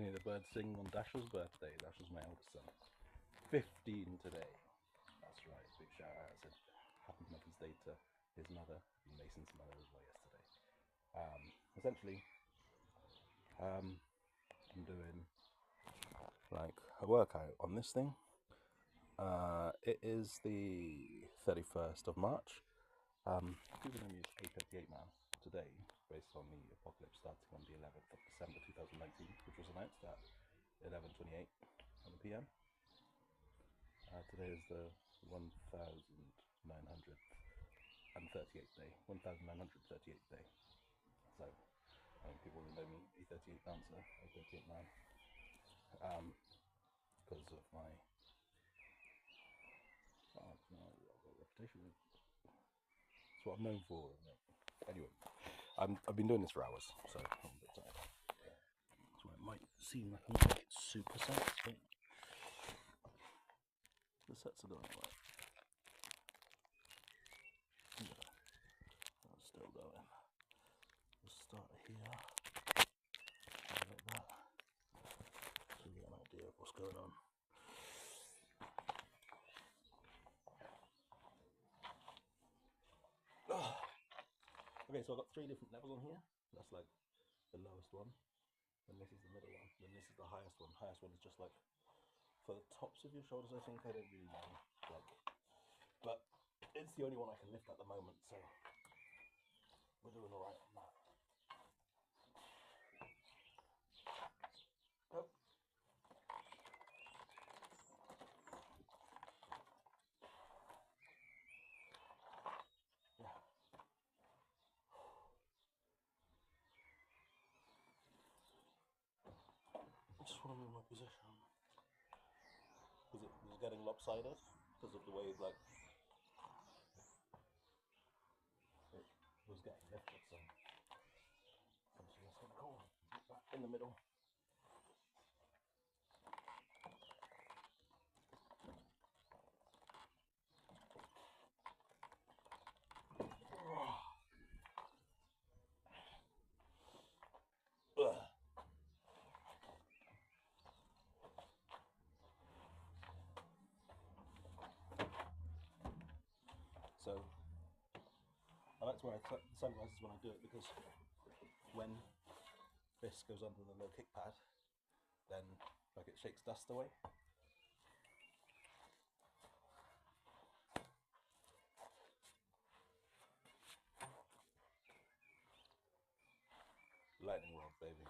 hear the birds sing on Dasher's birthday. Dasher's my eldest son. 15 today. That's right. Big shout out. I said happy Mother's Day to his mother, Mason's mother as well yesterday. Essentially, I'm doing like a workout on this thing. It is the 31st of March. Google name is 8:38 now today, based on the apocalypse starting on the 11th of December 2019, which was announced at 11:28 on the PM. Today is the 1938th day. 1938th day. So, people who know me, 8:38 dancer, 8:38 man, because of my reputation. It's what I'm known for. Anyway, I've been doing this for hours, so I'm a bit tired. So it might seem like I'm not super set, but the sets are going right. Yeah, that's still going. We'll start here, like that, so you get an idea of what's going on. Okay, so I've got 3 different levels on here. That's like the lowest one, then this is the middle one, then this is the highest one. Highest one is just like for the tops of your shoulders, I think. I don't really know, like, but it's the only one I can lift at the moment, so we're doing all right on that. Oh. Yeah. I just want to move my position because it was getting lopsided because of the way like it was getting lifted. So essentially that's gonna go back in the middle. So I like to wear sunglasses when I do it because when this goes under the little kick pad, then like it shakes dust away. Lightning rod, baby.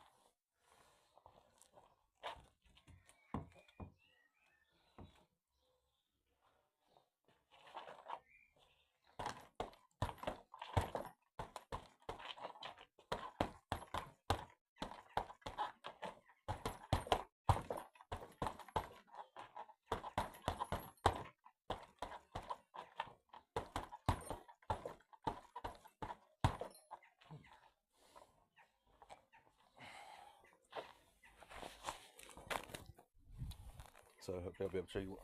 So hopefully I'll be able to show you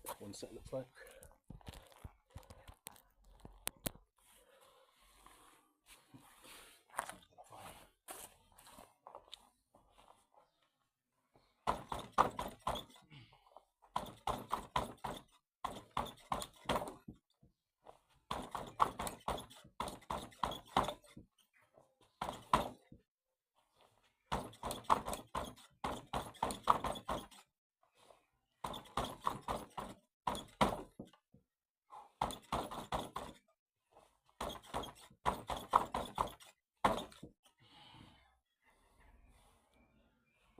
what one set looks like.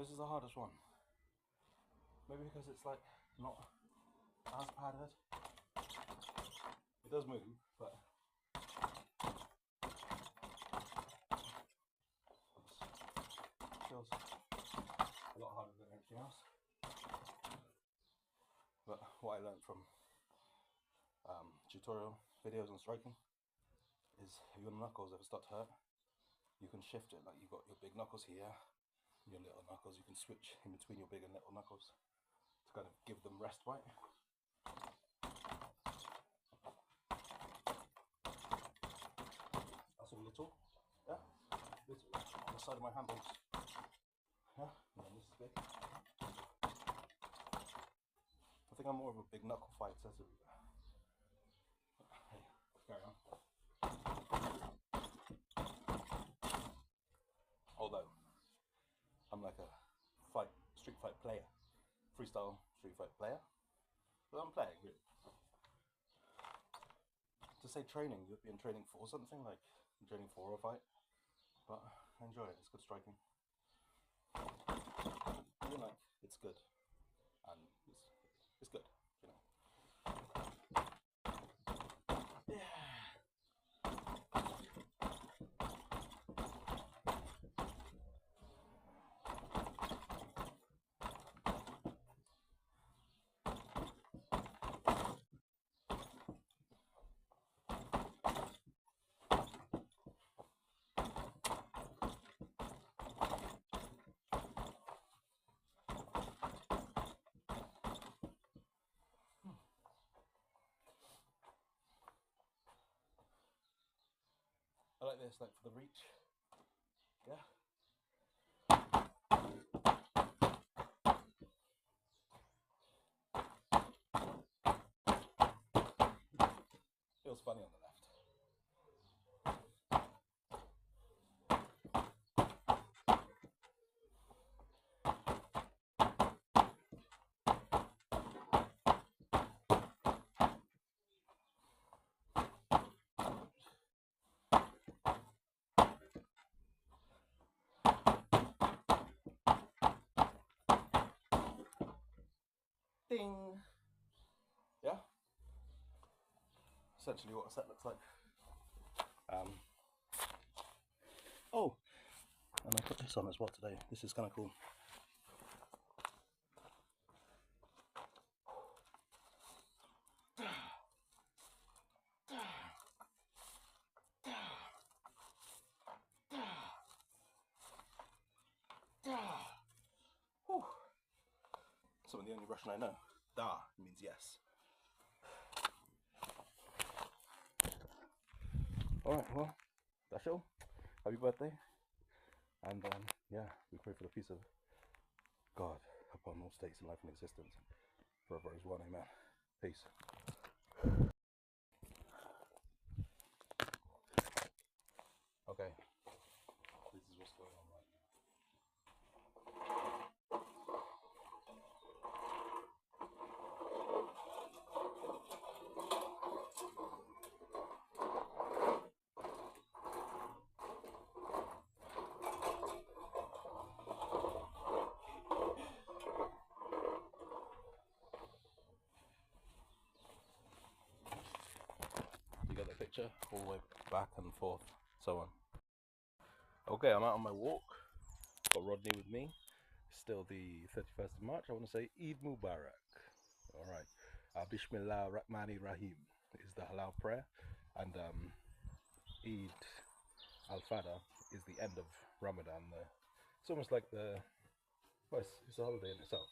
This is the hardest one. Maybe because it's like not as padded. It does move, but it feels a lot harder than everything else. But what I learned from tutorial videos on striking is if your knuckles ever start to hurt, you can shift it. Like you've got your big knuckles here, your little knuckles, you can switch in between your big and little knuckles to kind of give them respite. That's a little, yeah, little on the side of my handles, yeah, and then this basically. I think I'm more of a big knuckle fighter. So hey, carry on. Although I'm like a street fight player, freestyle street fight player. But I'm playing really. To say training, you'd be in training for something like training for a fight. But I enjoy it. It's good striking. I mean, like it's good, and it's good. You know. I like this, like for the reach. Yeah. Feels funny on the left. Ding. Yeah. Essentially what a set looks like. Oh, and I put this on as well today. This is kind of cool. Whew. Some of the only Russian I know. Da means yes. Alright, well, that's all. Happy birthday. And yeah, we pray for the peace of God upon all states in life and existence. Forever is one, amen. Peace. Okay, this is what's going on right now. You got the picture? All the way back and forth, so on. Okay, I'm out on my walk. Got Rodney with me. Still the 31st of March. I want to say Eid Mubarak. Alright. Bismillah Rahmani Rahim is the halal prayer. And Eid Al-Fada is the end of Ramadan. It's almost like well, it's a holiday in itself.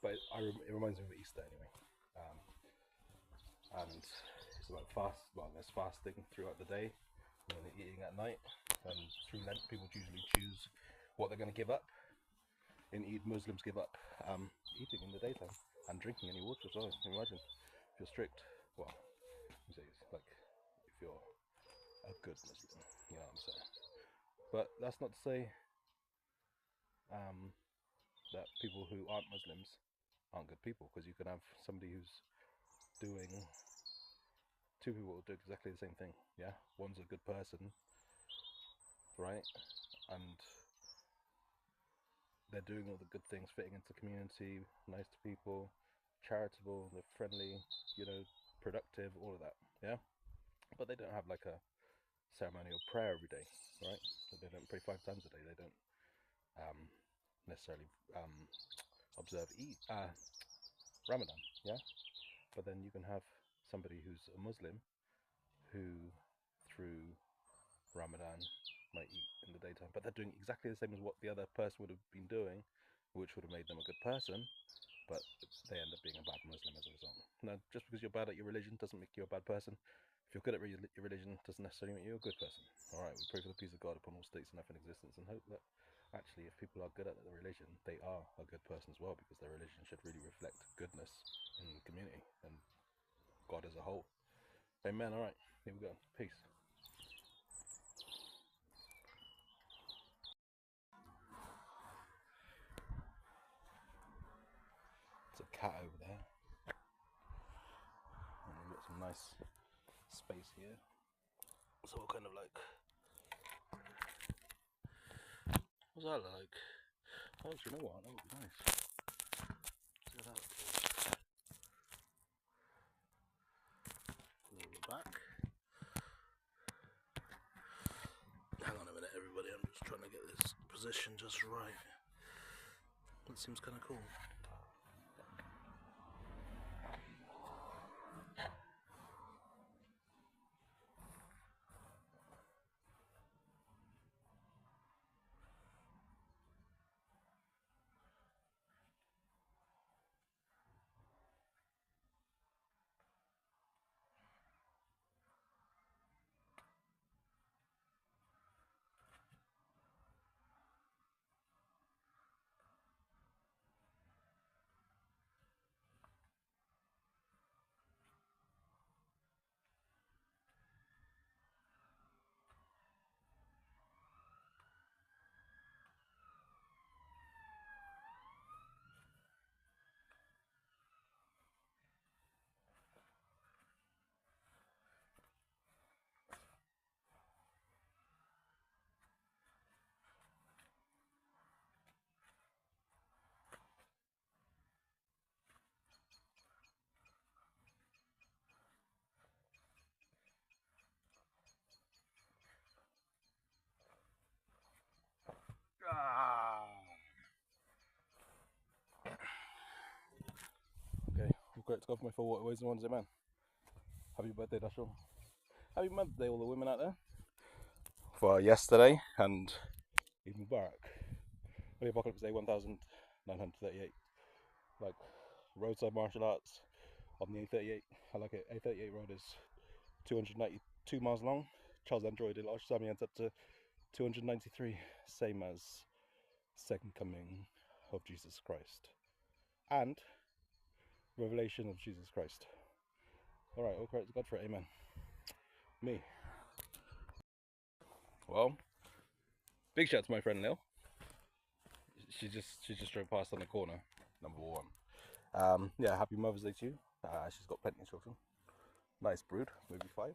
But it reminds me of Easter anyway. And it's like there's fasting throughout the day and then eating at night. And through Lent, people usually choose what they're going to give up. In Eid, Muslims give up eating in the daytime and drinking any water as well. Imagine if you're strict. Well, you say it's like if you're a good Muslim, you know what I'm saying. But that's not to say that people who aren't Muslims aren't good people, because you can have somebody who's doing two people who do exactly the same thing. Yeah, one's a good person, right, and they're doing all the good things, fitting into the community, nice to people, charitable, they're friendly, you know, productive, all of that. Yeah, but they don't have like a ceremonial prayer every day, right? So they don't pray 5 times a day. They don't necessarily observe Ramadan, yeah. But then you can have somebody who's a Muslim who, through Ramadan, might eat in the daytime, but they're doing exactly the same as what the other person would have been doing, which would have made them a good person, but they end up being a bad Muslim as a result. Now, just because you're bad at your religion doesn't make you a bad person. If you're good at your religion, doesn't necessarily make you a good person. Alright, we pray for the peace of God upon all states and life in existence, and hope that actually, if people are good at their religion, they are a good person as well, because their religion should really reflect goodness in the community and God as a whole. Amen. All right, here we go. Peace. There's a cat over there. And we've got some nice space here. So we're kind of like, what's that like? Oh, do you know what? That would be nice. See how that looks. A little back. Hang on a minute, everybody. I'm just trying to get this position just right. That seems kind of cool. Okay, I'm great to go for my 4 waterways and ones, man. Happy birthday, Dashel. Happy Mother's Day, all the women out there. For yesterday and Eid Mubarak. Holy Apocalypse Day 1938. Like roadside martial arts on the A38. I like it. A38 road is 292 miles long. Charles Android in Large Sami ends up to 293, same as Second Coming of Jesus Christ and Revelation of Jesus Christ. All right, all credit to God for it. Amen. Me. Well, big shout out to my friend Lil. She just drove past on the corner. Number one. Yeah, happy Mother's Day to you. She's got plenty of children. Nice brood. Maybe 5.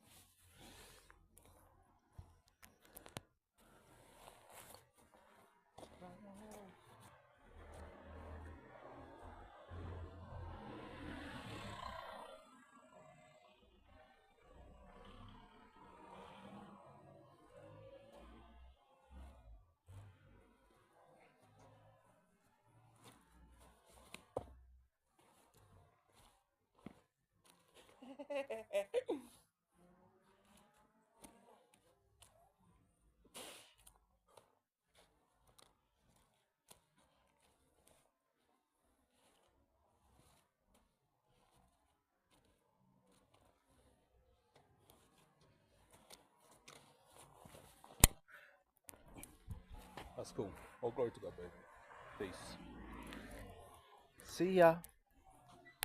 That's cool. All glory to God, baby. Peace. See ya.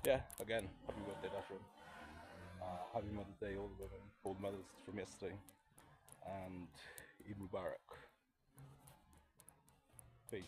Yeah, again, happy birthday, Dasher. Happy Mother's Day, all the women, all the mothers from yesterday. And Eid Mubarak. Peace.